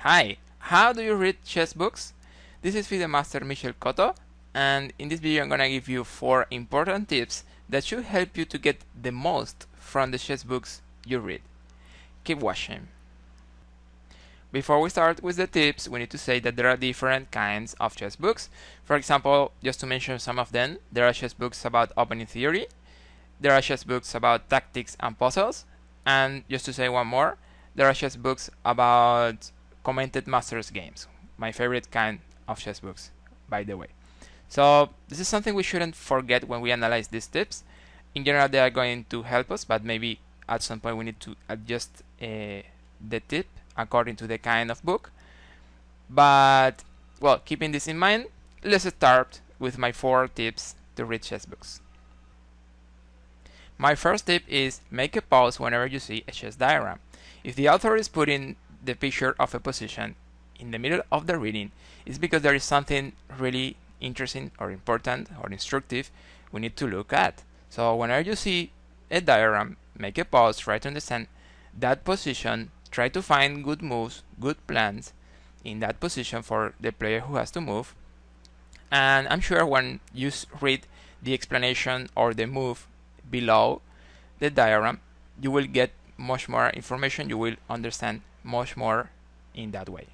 Hi, how do you read chess books? This is Video Master Michel Cotto, and in this video I'm gonna give you 4 important tips that should help you to get the most from the chess books you read. Keep watching. Before we start with the tips, we need to say that there are different kinds of chess books. For example, just to mention some of them, there are chess books about opening theory, there are chess books about tactics and puzzles, and just to say one more, there are chess books about commented masters games, my favorite kind of chess books, by the way. So this is something we shouldn't forget when we analyze these tips. In general, they are going to help us, but maybe at some point we need to adjust the tip according to the kind of book. But well, keeping this in mind, let's start with my 4 tips to read chess books. My first tip is make a pause whenever you see a chess diagram. If the author is putting the picture of a position in the middle of the reading, it's because there is something really interesting or important or instructive we need to look at. So whenever you see a diagram, make a pause, try to understand that position, try to find good moves, good plans in that position for the player who has to move. And I'm sure when you read the explanation or the move below the diagram, you will get much more information, you will understand much more in that way.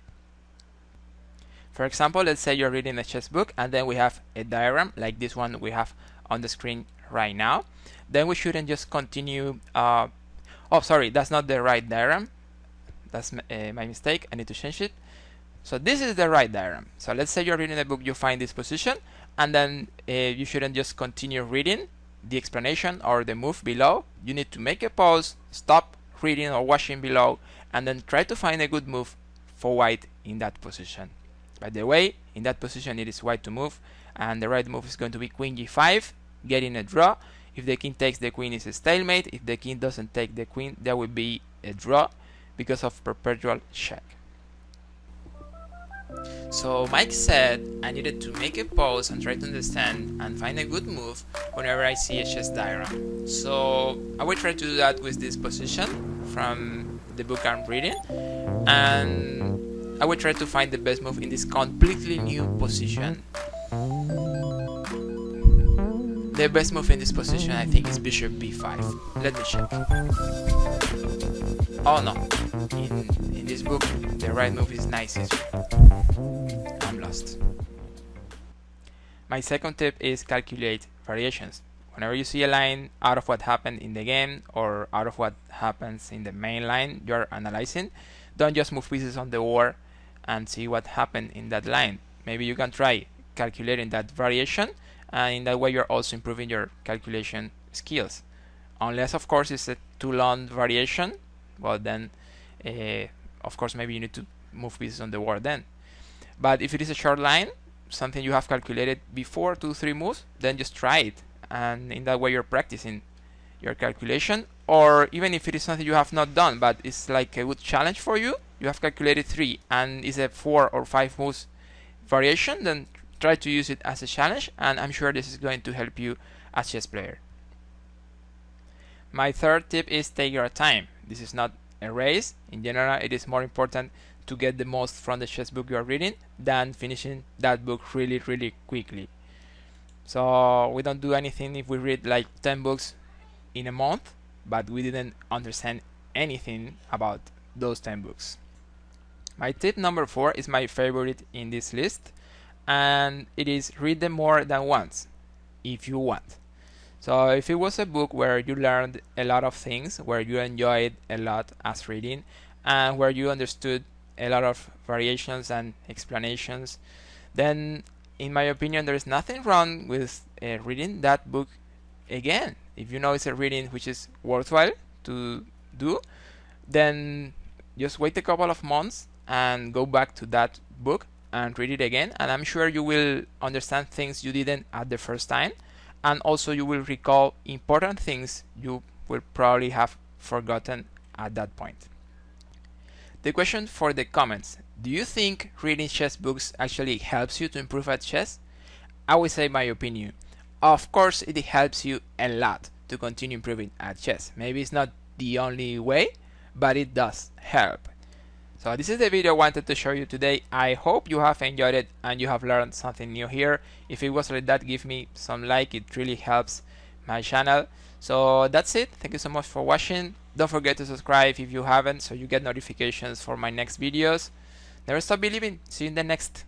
For example, let's say you're reading a chess book and then we have a diagram like this one we have on the screen right now. Then we shouldn't just continue. Oh, sorry, that's not the right diagram. That's my mistake. I need to change it. So this is the right diagram. So let's say you're reading a book, you find this position, and then you shouldn't just continue reading the explanation or the move below. You need to make a pause, stop reading or watching below, and then try to find a good move for white in that position. By the way, in that position it is white to move, and the right move is going to be queen g5, getting a draw. If the king takes the queen, it's a stalemate. If the king doesn't take the queen, there will be a draw because of perpetual check. So Mike said I needed to make a pause and try to understand and find a good move whenever I see a chess diagram. So I will try to do that with this position from the book I'm reading, and I will try to find the best move in this completely new position. The best move in this position I think is bishop b5. Let me check. Oh no, in this book the right move is knight c3. I'm lost. My second tip is calculate variations. Whenever you see a line out of what happened in the game or out of what happens in the main line you're analyzing, don't just move pieces on the board and see what happened in that line. Maybe you can try calculating that variation, and in that way you're also improving your calculation skills. Unless of course it's a too long variation, well then of course maybe you need to move pieces on the board then. But if it is a short line, something you have calculated before 2-3 moves, then just try it, and in that way you're practicing your calculation. Or even if it is something you have not done but it's like a good challenge for you, you have calculated 3 and it's a 4 or 5 moves variation, then try to use it as a challenge, and I'm sure this is going to help you as chess player. My third tip is take your time. This is not a race. In general, it is more important to get the most from the chess book you are reading than finishing that book really quickly. So we don't do anything if we read like 10 books in a month but we didn't understand anything about those 10 books. My tip number 4 is my favorite in this list, and it is read them more than once if you want. So if it was a book where you learned a lot of things, where you enjoyed a lot as reading, and where you understood a lot of variations and explanations, then in my opinion there is nothing wrong with reading that book again. If you know it's a reading which is worthwhile to do, then just wait a couple of months and go back to that book and read it again, and I'm sure you will understand things you didn't at the first time, and also you will recall important things you will probably have forgotten at that point. The question for the comments: do you think reading chess books actually helps you to improve at chess? I will say my opinion. Of course it helps you a lot to continue improving at chess. Maybe it's not the only way, but it does help. So So this is the video I wanted to show you today. I hope you have enjoyed it and you have learned something new here. If it was like that, give me some like, it really helps my channel. So that's it. Thank you so much for watching. Don't forget to subscribe if you haven't, so you get notifications for my next videos. Never stop believing. See you in the next.